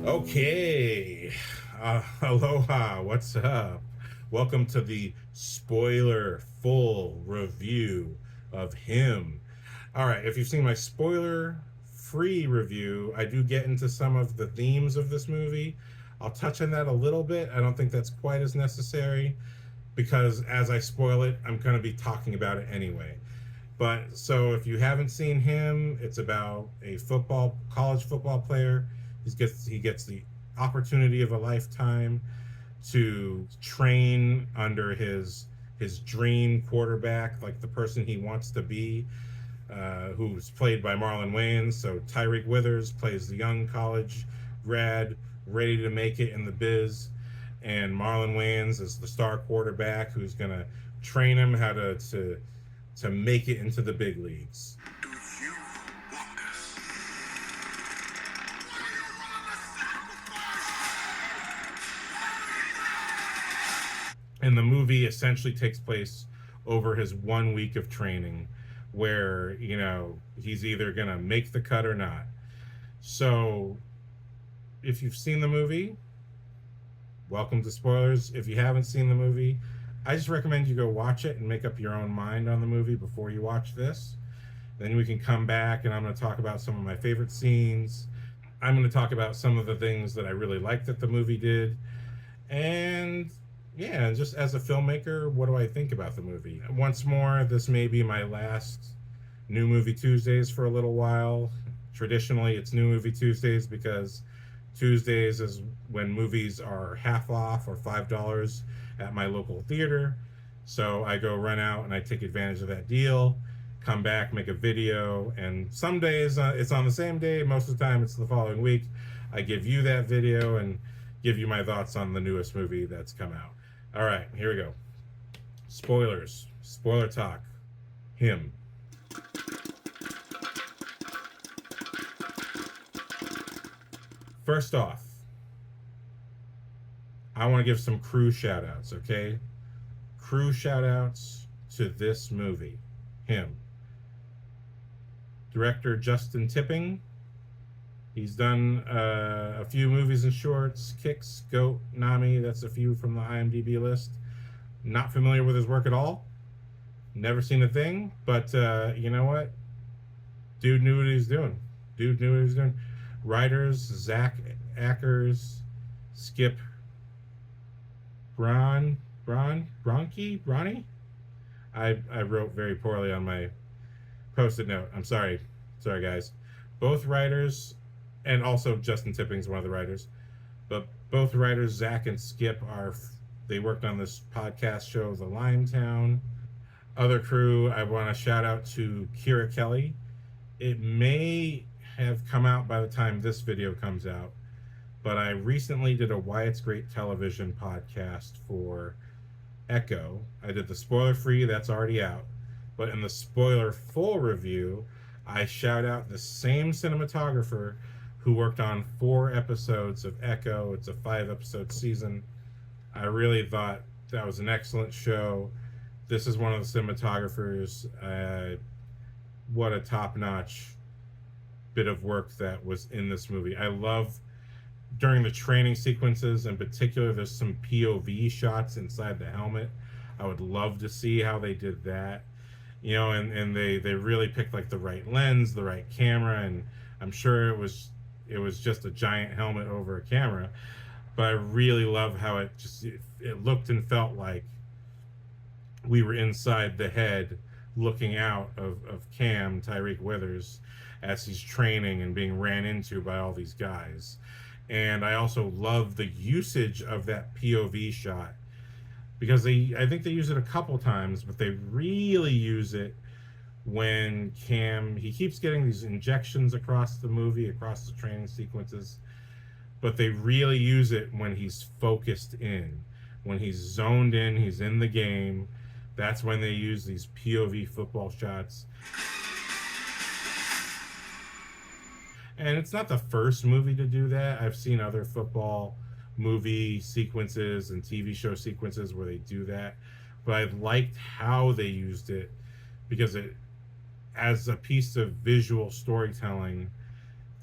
Okay. Aloha. What's up? Welcome to the spoiler full review of him. All right. If you've seen my spoiler free review, I do get into some of the themes of this movie. I'll touch on that a little bit. I don't think that's quite as necessary because as I spoil it, I'm going to be talking about it anyway. But so if you haven't seen him, it's about a college football player. He gets the opportunity of a lifetime to train under his dream quarterback, like the person he wants to be, who's played by Marlon Wayans. So Tyreek Withers plays the young college grad ready to make it in the biz, and Marlon Wayans is the star quarterback who's gonna train him how to make it into the big leagues. Do you want this? And the movie essentially takes place over his 1 week of training where, he's either going to make the cut or not. So if you've seen the movie, welcome to spoilers. If you haven't seen the movie, I just recommend you go watch it and make up your own mind on the movie before you watch this. Then we can come back and I'm going to talk about some of my favorite scenes. I'm going to talk about some of the things that I really liked that the movie did. And yeah, just as a filmmaker, what do I think about the movie? Once more, this may be my last New Movie Tuesdays for a little while. Traditionally, it's New Movie Tuesdays because Tuesdays is when movies are half off or $5 at my local theater. So I go run out and I take advantage of that deal, come back, make a video, and some days it's on the same day. Most of the time it's the following week. I give you that video and give you my thoughts on the newest movie that's come out. All right, here we go. Spoilers. Spoiler talk. Him. First off, I want to give some crew shout outs, okay? Crew shout outs to this movie. Him. Director Justin Tipping. He's done a few movies and shorts. Kicks, Goat, Nami. That's a few from the IMDb list. Not familiar with his work at all. Never seen a thing. But you know what? Dude knew what he was doing. Writers, Zach Ackers, Skip Bronkie? I wrote very poorly on my post-it note. I'm sorry. Sorry, guys. Both writers, and also Justin Tipping's one of the writers, but both writers, Zach and Skip, they worked on this podcast show, The Limetown. Other crew, I want to shout out to Kira Kelly. It may have come out by the time this video comes out, but I recently did a Why It's Great Television podcast for Echo. I did the spoiler free, that's already out, but in the spoiler full review, I shout out the same cinematographer who worked on 4 episodes of Echo. It's a 5-episode season. I really thought that was an excellent show. This is one of the cinematographers. What a top-notch bit of work that was in this movie. I love during the training sequences in particular, there's some POV shots inside the helmet. I would love to see how they did that. And they really picked like the right lens, the right camera, and I'm sure it was just a giant helmet over a camera. But I really love how it looked and felt like we were inside the head looking out of Cam, Tyreek Withers, as he's training and being ran into by all these guys. And I also love the usage of that POV shot because I think they use it a couple times, but they really use it when Cam, he keeps getting these injections across the movie, across the training sequences, but they really use it when he's focused in, when he's zoned in, he's in the game. That's when they use these POV football shots. And it's not the first movie to do that. I've seen other football movie sequences and TV show sequences where they do that. But I liked how they used it because it, as a piece of visual storytelling,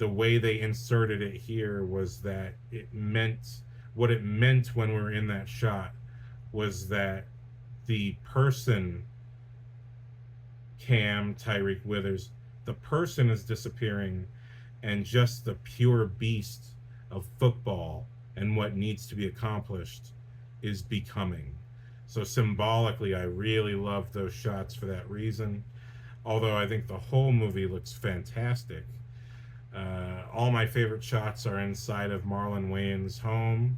the way they inserted it here was that it meant what it meant when we were in that shot was that the person, Cam, Tyreek Withers, the person is disappearing, and just the pure beast of football and what needs to be accomplished is becoming. So symbolically, I really love those shots for that reason. Although I think the whole movie looks fantastic. All my favorite shots are inside of Marlon Wayans' home.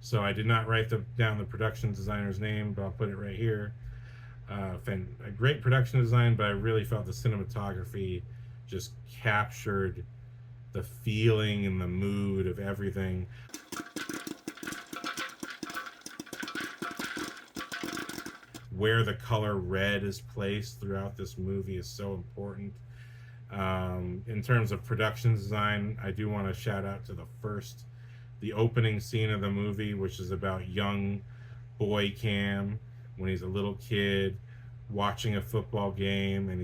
So I did not write down the production designer's name, but I'll put it right here. A great production design, but I really felt the cinematography just captured the feeling and the mood of everything. Where the color red is placed throughout this movie is so important. In terms of production design, I do want to shout out to the opening scene of the movie, which is about young boy Cam when he's a little kid watching a football game, and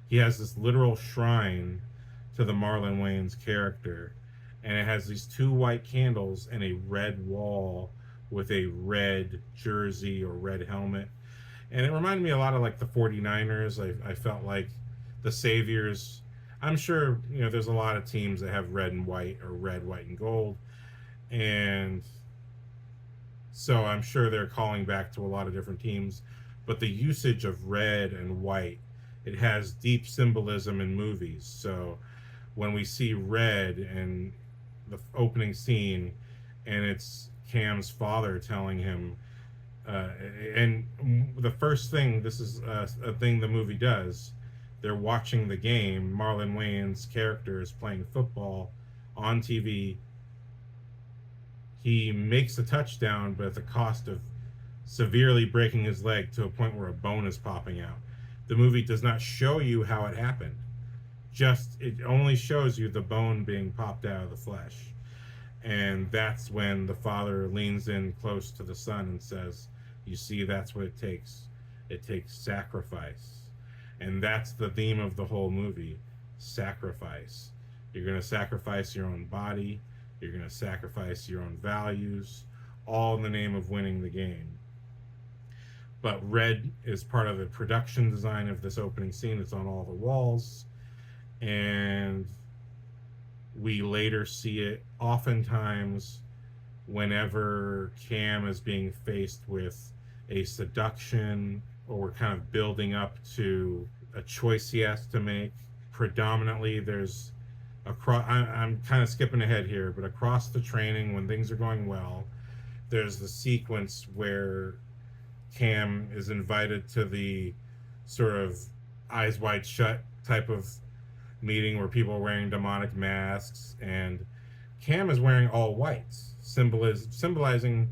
he has this literal shrine to the Marlon Wayans character, and it has these 2 white candles and a red wall with a red jersey or red helmet. And it reminded me a lot of like the 49ers. I felt like the Saviors. I'm sure, there's a lot of teams that have red and white or red, white, and gold. And so I'm sure they're calling back to a lot of different teams. But the usage of red and white, it has deep symbolism in movies. So when we see red in the opening scene, and it's Cam's father telling him, and the first thing, this is a thing the movie does, they're watching the game, Marlon Wayans' character is playing football on TV, he makes a touchdown, but at the cost of severely breaking his leg to a point where a bone is popping out. The movie does not show you how it happened. It only shows you the bone being popped out of the flesh. And that's when the father leans in close to the son and says, you see, that's what it takes. It takes sacrifice. And that's the theme of the whole movie, sacrifice. You're going to sacrifice your own body. You're going to sacrifice your own values, all in the name of winning the game. But red is part of the production design of this opening scene. It's on all the walls. And we later see it oftentimes whenever Cam is being faced with a seduction, or we're kind of building up to a choice he has to make. Predominantly, there's I'm kind of skipping ahead here, but across the training, when things are going well, there's the sequence where Cam is invited to the sort of eyes wide shut type of meeting where people are wearing demonic masks, and Cam is wearing all whites, symbolizing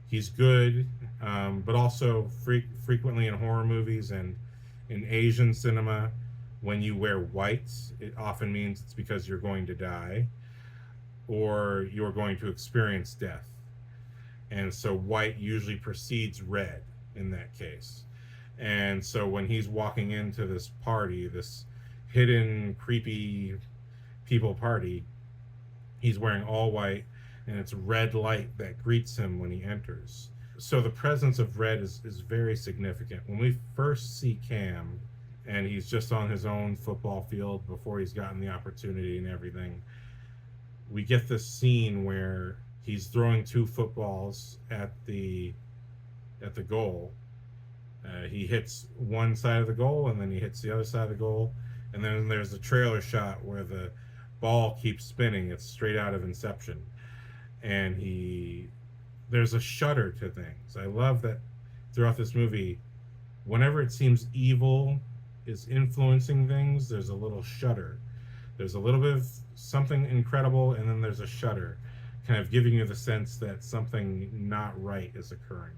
he's good, but also frequently in horror movies and in Asian cinema, when you wear whites, it often means it's because you're going to die or you're going to experience death. And so white usually precedes red in that case. And so when he's walking into this party, this hidden, creepy people party, he's wearing all white, and it's red light that greets him when he enters. So the presence of red is very significant. When we first see Cam, and he's just on his own football field before he's gotten the opportunity and everything, we get this scene where he's throwing 2 footballs at the goal. He hits one side of the goal, and then he hits the other side of the goal, and then there's a trailer shot where the ball keeps spinning. It's straight out of Inception. And there's a shudder to things. I love that throughout this movie, whenever it seems evil is influencing things, there's a little shudder. There's a little bit of something incredible, and then there's a shudder, kind of giving you the sense that something not right is occurring.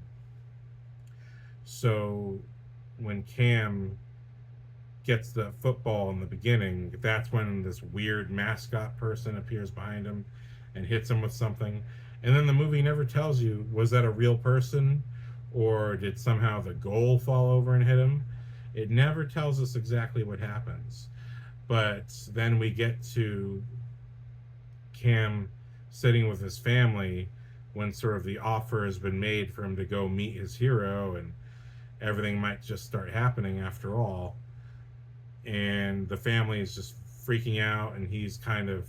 So when Cam gets the football in the beginning, that's when this weird mascot person appears behind him and hits him with something. And then the movie never tells you, was that a real person, or did somehow the goal fall over and hit him? It never tells us exactly what happens. But then we get to Cam sitting with his family when sort of the offer has been made for him to go meet his hero, and everything might just start happening after all. And the family is just freaking out, and he's kind of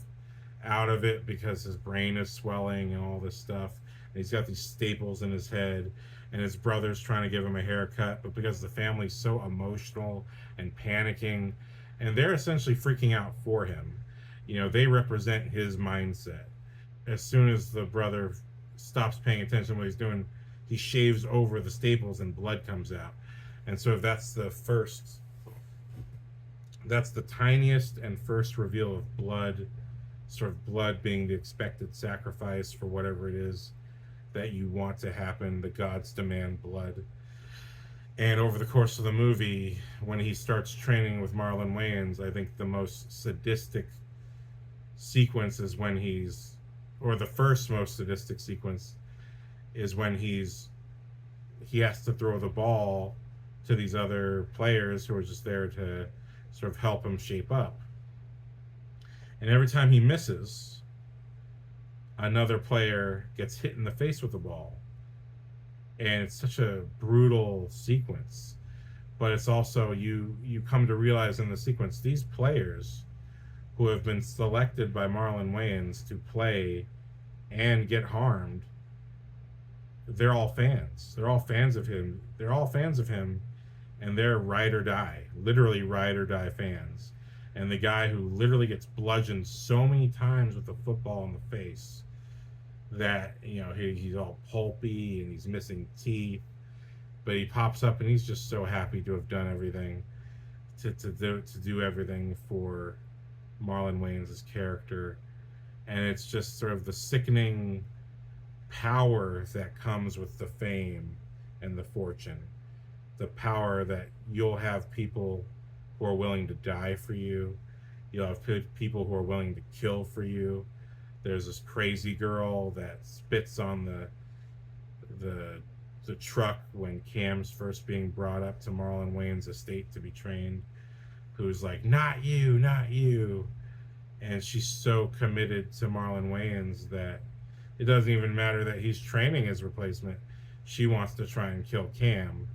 out of it because his brain is swelling and all this stuff. And he's got these staples in his head, and his brother's trying to give him a haircut, but because the family's so emotional and panicking, and they're essentially freaking out for him, they represent his mindset. As soon as the brother stops paying attention to what he's doing, he shaves over the staples and blood comes out. And so that's the tiniest and first reveal of blood, sort of blood being the expected sacrifice for whatever it is that you want to happen. The gods demand blood. And over the course of the movie, when he starts training with Marlon Wayans, I think the most sadistic sequence is when or the first most sadistic sequence is when he has to throw the ball to these other players who are just there to sort of help him shape up. And every time he misses, another player gets hit in the face with the ball. And it's such a brutal sequence. But it's also, you come to realize in the sequence, these players who have been selected by Marlon Wayans to play and get harmed, they're all fans. They're all fans of him. And they're ride or die, literally ride or die fans. And the guy who literally gets bludgeoned so many times with a football in the face that, he's all pulpy and he's missing teeth, but he pops up and he's just so happy to have done everything, to do everything for Marlon Wayans' character. And it's just sort of the sickening power that comes with the fame and the fortune. The power that you'll have people who are willing to die for you. You'll have people who are willing to kill for you. There's this crazy girl that spits on the truck when Cam's first being brought up to Marlon Wayans' estate to be trained, who's like, not you, not you. And she's so committed to Marlon Wayans that it doesn't even matter that he's training his replacement. She wants to try and kill Cam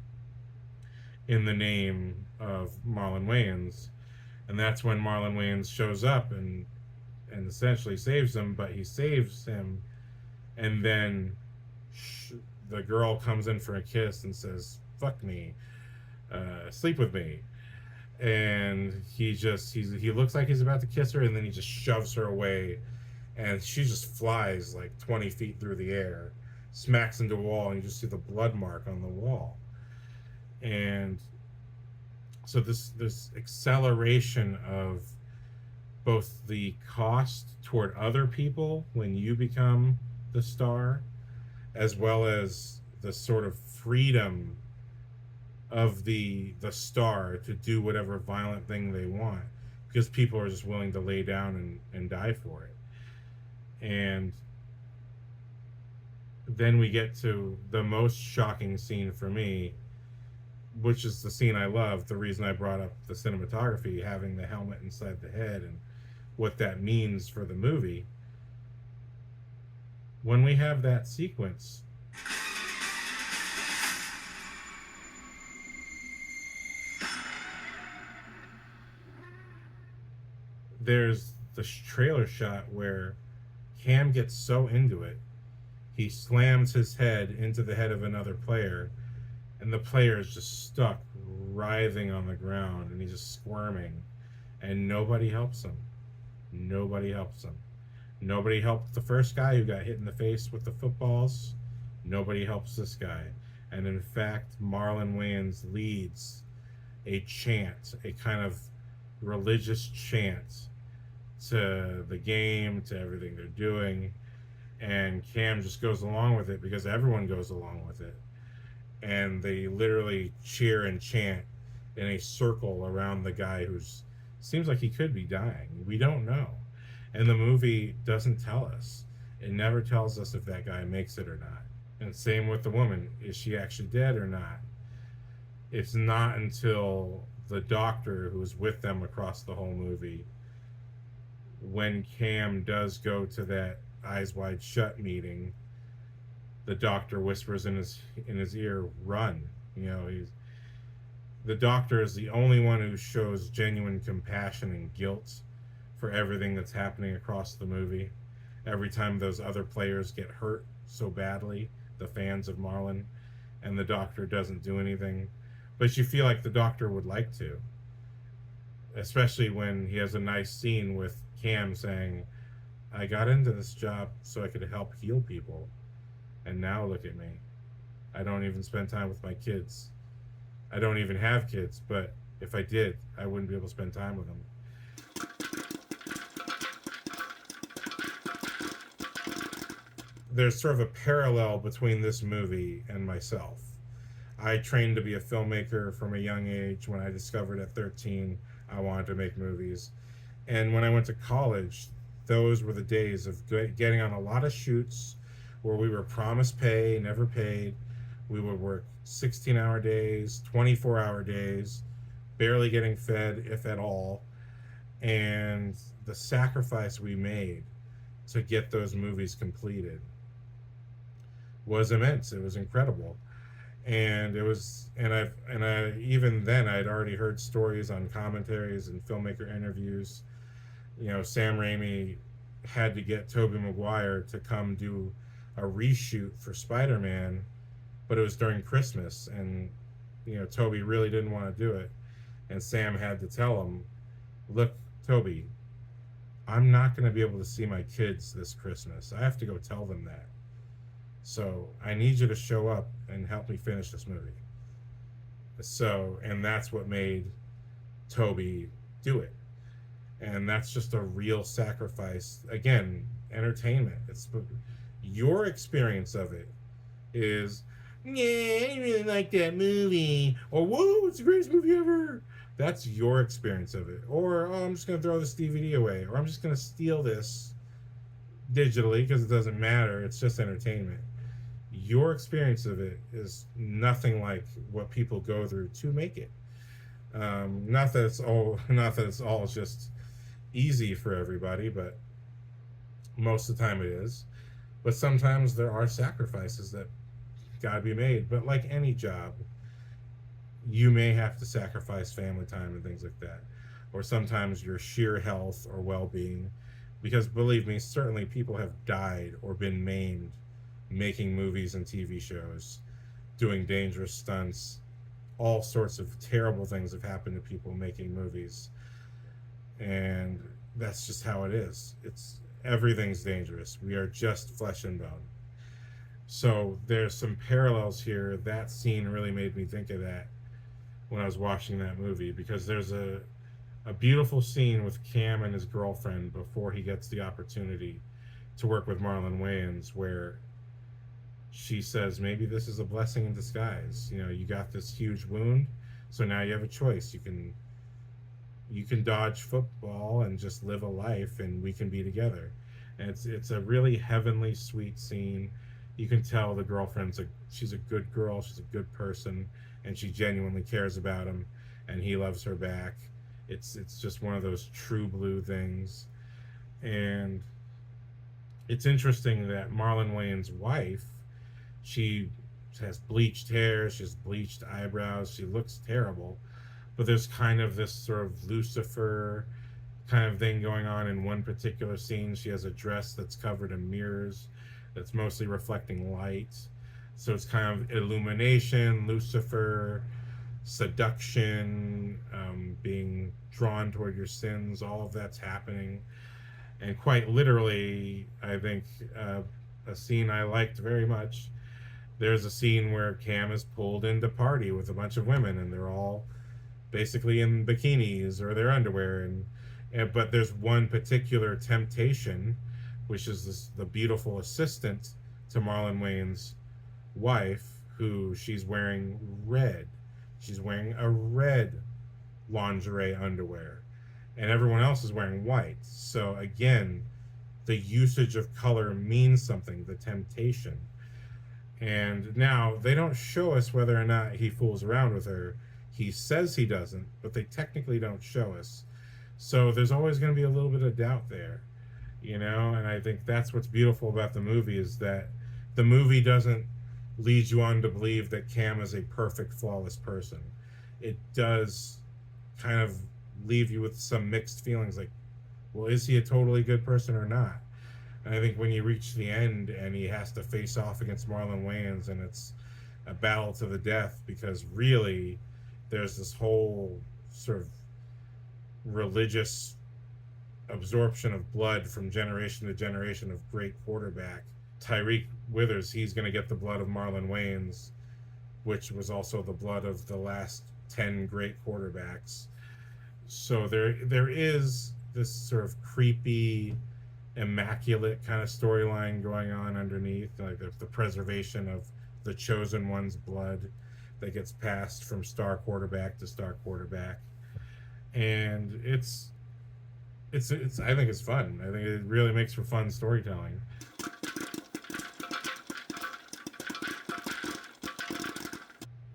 in the name of Marlon Wayans. And that's when Marlon Wayans shows up and essentially saves him, but he saves him, and then the girl comes in for a kiss and says, fuck me, sleep with me. And he looks like he's about to kiss her, and then he just shoves her away, and she just flies like 20 feet through the air, smacks into a wall, and you just see the blood mark on the wall. And so this acceleration of both the cost toward other people when you become the star, as well as the sort of freedom of the star to do whatever violent thing they want, because people are just willing to lay down and die for it. And then we get to the most shocking scene for me, which is the scene I love, the reason I brought up the cinematography, having the helmet inside the head and what that means for the movie. When we have that sequence, there's the trailer shot where Cam gets so into it, he slams his head into the head of another player, and the player is just stuck writhing on the ground, and he's just squirming, and nobody helps him. Nobody helps him. Nobody helped the first guy who got hit in the face with the footballs. Nobody helps this guy. And in fact, Marlon Wayans leads a chant, a kind of religious chant to the game, to everything they're doing. And Cam just goes along with it because everyone goes along with it. And they literally cheer and chant in a circle around the guy who's seems like he could be dying. We don't know. And the movie doesn't tell us. It never tells us if that guy makes it or not. And same with the woman. Is she actually dead or not? It's not until the doctor who's with them across the whole movie, when Cam does go to that Eyes Wide Shut meeting, the doctor whispers in his ear, "Run." The doctor is the only one who shows genuine compassion and guilt for everything that's happening across the movie. Every time those other players get hurt so badly, the fans of Marlon, and the doctor doesn't do anything. But you feel like the doctor would like to, especially when he has a nice scene with Cam saying, "I got into this job so I could help heal people, and now look at me. I don't even spend time with my kids. I don't even have kids, but if I did, I wouldn't be able to spend time with them." There's sort of a parallel between this movie and myself. I trained to be a filmmaker from a young age. When I discovered at 13 I wanted to make movies. And when I went to college, those were the days of getting on a lot of shoots where we were promised pay, never paid. We would work 16-hour days, 24-hour days, barely getting fed, if at all. And the sacrifice we made to get those movies completed was immense. It was incredible. And I even then I'd already heard stories on commentaries and filmmaker interviews. Sam Raimi had to get Tobey Maguire to come do a reshoot for Spider-Man, but it was during Christmas, and Tobey really didn't want to do it, and Sam had to tell him, "Look, Tobey, I'm not going to be able to see my kids this Christmas. I have to go tell them that. So I need you to show up and help me finish this movie." And that's what made Tobey do it. And that's just a real sacrifice. Again, entertainment. It's your experience of it is, "Yeah, I really like that movie," or "Whoa, it's the greatest movie ever." That's your experience of it. Or, "Oh, I'm just going to throw this DVD away," or "I'm just going to steal this digitally because it doesn't matter. It's just entertainment." Your experience of it is nothing like what people go through to make it. Not that it's all just easy for everybody, but most of the time it is. But sometimes there are sacrifices that gotta be made. But like any job, you may have to sacrifice family time and things like that, or sometimes your sheer health or well-being, because believe me, certainly people have died or been maimed making movies and TV shows, doing dangerous stunts. All sorts of terrible things have happened to people making movies, and that's just how it is. Everything's dangerous. We are just flesh and bone. So there's some parallels here. That scene really made me think of that when I was watching that movie, because there's a beautiful scene with Cam and his girlfriend before he gets the opportunity to work with Marlon Wayans, where she says, "Maybe this is a blessing in disguise. You got this huge wound, so now you have a choice. You can dodge football and just live a life, and we can be together." And it's a really heavenly, sweet scene. You can tell the girlfriend's she's a good girl, she's a good person, and she genuinely cares about him, and he loves her back. It's just one of those true blue things. And it's interesting that Marlon Wayans' wife, she has bleached hair, she has bleached eyebrows, she looks terrible, but there's kind of this sort of Lucifer kind of thing going on in one particular scene. She has a dress that's covered in mirrors that's mostly reflecting light, so it's kind of illumination, Lucifer, seduction, being drawn toward your sins. All of that's happening, and quite literally, I think a scene I liked very much, there's a scene where Cam is pulled into party with a bunch of women, and they're all basically in bikinis or their underwear, and but there's one particular temptation, which is the beautiful assistant to Marlon Wayans' wife, who she's wearing red. She's wearing a red lingerie underwear, and everyone else is wearing white. So again, the usage of color means something, the temptation. And now they don't show us whether or not he fools around with her. He says he doesn't, but they technically don't show us. So there's always going to be a little bit of doubt there, you know? And I think that's what's beautiful about the movie, is that the movie doesn't lead you on to believe that Cam is a perfect, flawless person. It does kind of leave you with some mixed feelings, like, well, is he a totally good person or not? And I think when you reach the end and he has to face off against Marlon Wayans, and it's a battle to the death, because really there's this whole sort of religious absorption of blood from generation to generation of great quarterback. Tyreek Withers, he's going to get the blood of Marlon Wayans, which was also the blood of the last 10 great quarterbacks. So there is this sort of creepy, immaculate kind of storyline going on underneath, like the preservation of the chosen one's blood that gets passed from star quarterback to star quarterback. And it's I think it's fun. I think it really makes for fun storytelling.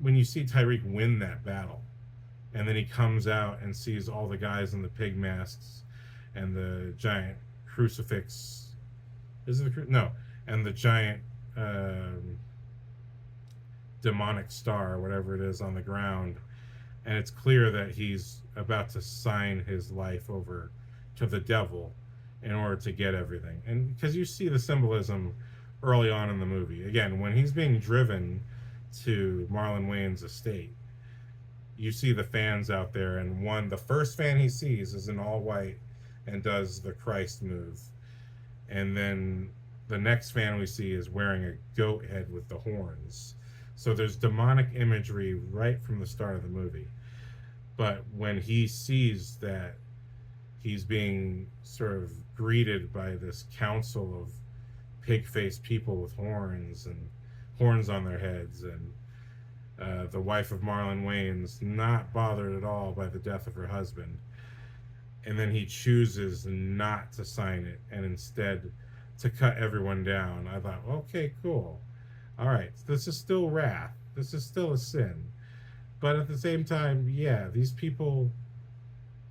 When you see Tyreek win that battle, and then he comes out and sees all the guys in the pig masks and the giant crucifix, is it no, and the giant demonic star, whatever it is, on the ground, and it's clear that he's about to sign his life over to the devil in order to get everything. And because you see the symbolism early on in the movie, again, when he's being driven to Marlon Wayans' estate, you see the fans out there, and the first fan he sees is in all white and does the Christ move, and then the next fan we see is wearing a goat head with the horns. So there's demonic imagery right from the start of the movie. But when he sees that he's being sort of greeted by this council of pig-faced people with horns on their heads, and the wife of Marlon Wayans not bothered at all by the death of her husband, and then he chooses not to sign it and instead to cut everyone down, I thought, okay, cool. All right, this is still wrath. This is still a sin. But at the same time, yeah, these people,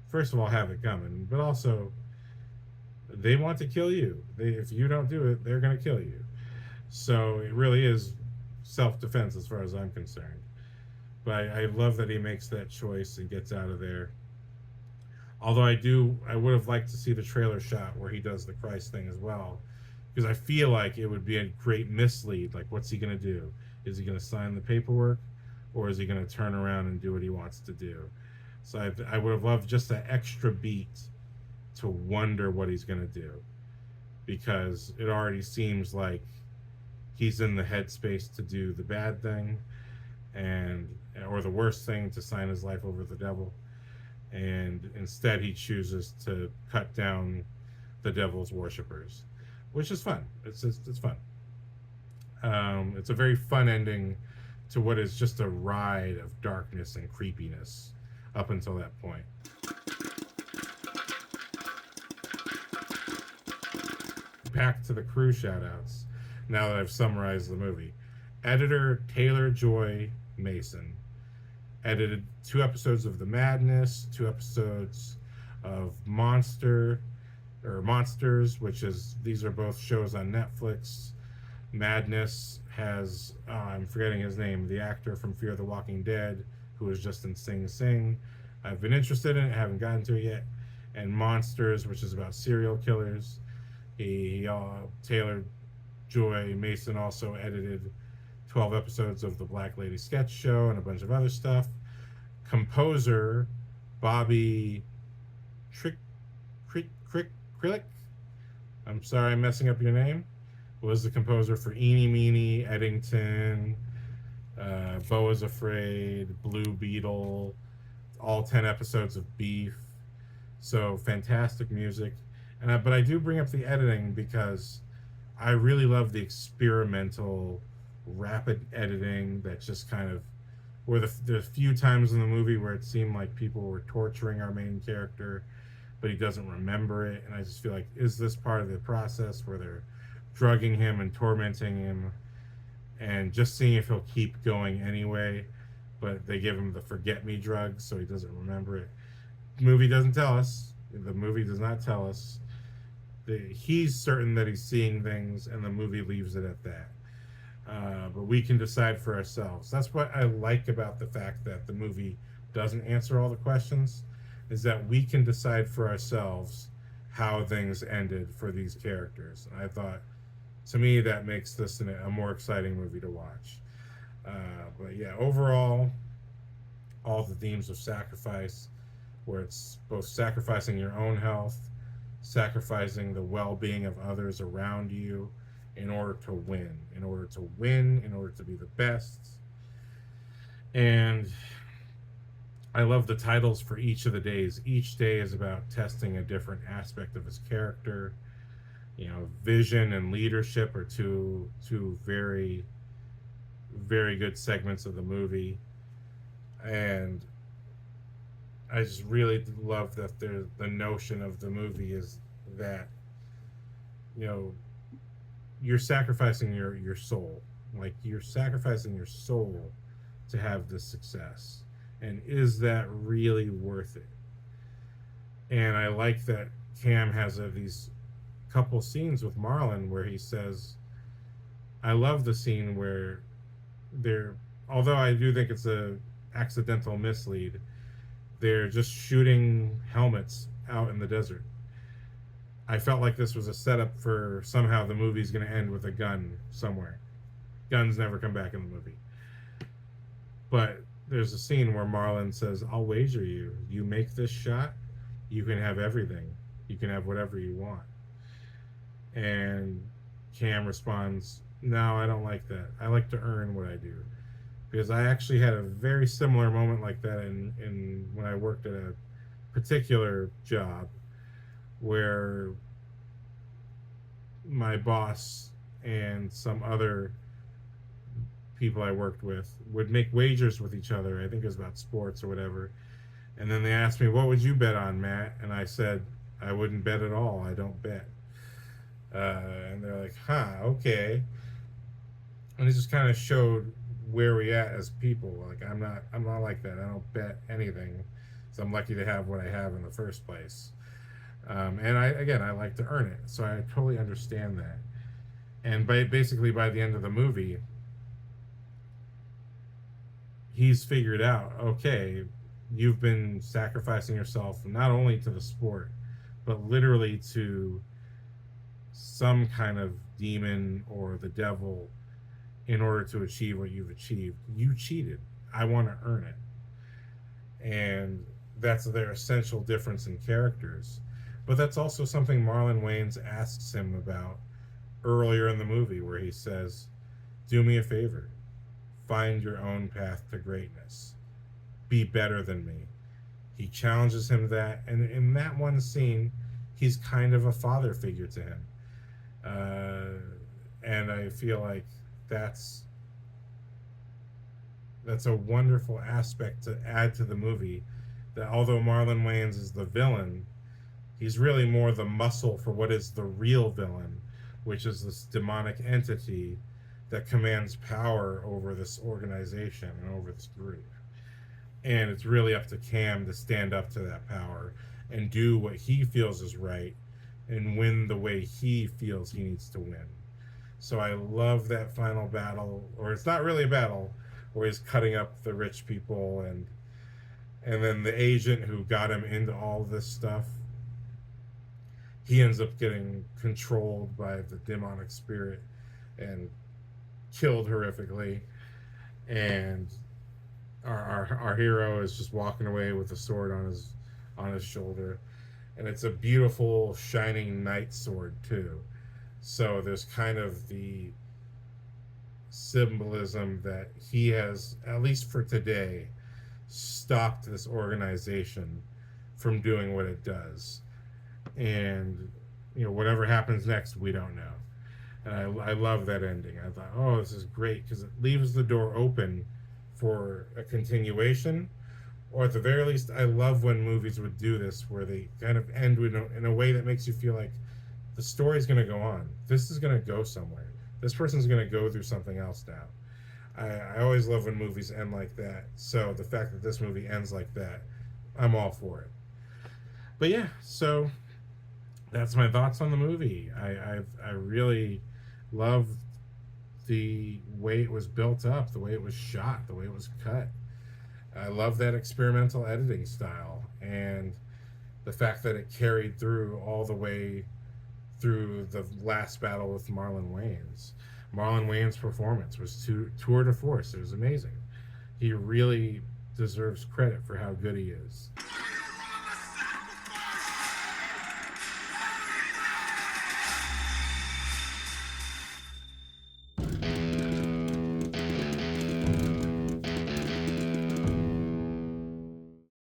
first of all, have it coming, but also they want to kill you. If you don't do it, they're going to kill you. So it really is self-defense as far as I'm concerned. But I love that he makes that choice and gets out of there. Although I would have liked to see the trailer shot where he does the Christ thing as well, because I feel like it would be a great mislead. Like, what's he going to do? Is he going to sign the paperwork, or is he going to turn around and do what he wants to do? So I would have loved just that extra beat to wonder what he's going to do, because it already seems like he's in the headspace to do the bad thing, or the worst thing, to sign his life over the devil, and instead he chooses to cut down the devil's worshippers, which is fun. It's fun. It's a very fun ending to what is just a ride of darkness and creepiness up until that point. Back to the crew shoutouts, now that I've summarized the movie. Editor Taylor Joy Mason edited 2 episodes of The Madness, 2 episodes of Monsters, which is, these are both shows on Netflix. Madness has, I'm forgetting his name, the actor from Fear the Walking Dead, who was just in Sing Sing. I've been interested in it, haven't gotten to it yet. And Monsters, which is about serial killers. Taylor Joy Mason also edited 12 episodes of the Black Lady Sketch Show and a bunch of other stuff. Composer Bobby Krilik, I'm sorry I'm messing up your name, was the composer for Eeny Meeny, Eddington, Beau is Afraid, Blue Beetle, all 10 episodes of Beef. So fantastic music. But I do bring up the editing because I really love the experimental, rapid editing that just kind of, where the few times in the movie where it seemed like people were torturing our main character, but he doesn't remember it. And I just feel like, is this part of the process where they're drugging him and tormenting him and just seeing if he'll keep going anyway? but they give him the forget me drug so he doesn't remember it. The movie doesn't tell us. The movie does not tell us. He's certain that he's seeing things, and the movie leaves it at that. But we can decide for ourselves. That's what I like about the fact that the movie doesn't answer all the questions, is that we can decide for ourselves how things ended for these characters. And I thought, to me, that makes this a more exciting movie to watch. But yeah, overall, all the themes of sacrifice, where it's both sacrificing your own health, sacrificing the well-being of others around you in order to win, in order to be the best. And I love the titles for each of the days. Each day is about testing a different aspect of his character. You know, vision and leadership are two very, very good segments of the movie. And I just really love that the notion of the movie is that, you know, you're sacrificing your soul. Like, you're sacrificing your soul to have this success. And is that really worth it? And I like that Cam has these couple scenes with Marlon where he says, I love the scene where although I do think it's a accidental mislead, they're just shooting helmets out in the desert. I felt like this was a setup for somehow the movie's going to end with a gun somewhere. Guns never come back in the movie. But there's a scene where Marlon says, I'll wager you make this shot, you can have everything. You can have whatever you want. And Cam responds, no, I don't like that. I like to earn what I do. Because I actually had a very similar moment like that in when I worked at a particular job where my boss and some other people I worked with would make wagers with each other. I think it was about sports or whatever. And then they asked me, what would you bet on, Matt? And I said, I wouldn't bet at all. I don't bet. And they're like, okay. And it just kind of showed where we at as people. Like, I'm not like that. I don't bet anything. So I'm lucky to have what I have in the first place. And I like to earn it. So I totally understand that. And basically by the end of the movie, he's figured out, okay, you've been sacrificing yourself not only to the sport, but literally to some kind of demon or the devil in order to achieve what you've achieved. You cheated. I want to earn it. And that's their essential difference in characters. But that's also something Marlon Wayans asks him about earlier in the movie, where he says, do me a favor. Find your own path to greatness. Be better than me. He challenges him that, and in that one scene, he's kind of a father figure to him. And I feel like that's a wonderful aspect to add to the movie, that although Marlon Wayans is the villain, he's really more the muscle for what is the real villain, which is this demonic entity that commands power over this organization and over this group. And it's really up to Cam to stand up to that power and do what he feels is right and win the way he feels he needs to win. So I love that final battle, or it's not really a battle, where he's cutting up the rich people and then the agent who got him into all this stuff, he ends up getting controlled by the demonic spirit and killed horrifically. And our hero is just walking away with a sword on his shoulder, and it's a beautiful shining knight sword too. So there's kind of the symbolism that he has, at least for today, stopped this organization from doing what it does. And whatever happens next, we don't know. And I love that ending. I thought, oh, this is great, because it leaves the door open for a continuation, or at the very least, I love when movies would do this, where they kind of end in a way that makes you feel like the story's going to go on. This is going to go somewhere. This person's going to go through something else now. I always love when movies end like that. So the fact that this movie ends like that, I'm all for it. But yeah, so that's my thoughts on the movie. I really love the way it was built up, the way it was shot, the way it was cut. I love that experimental editing style and the fact that it carried through all the way through the last battle with Marlon Wayans. Marlon Wayans' performance was tour de force. It was amazing. He really deserves credit for how good he is.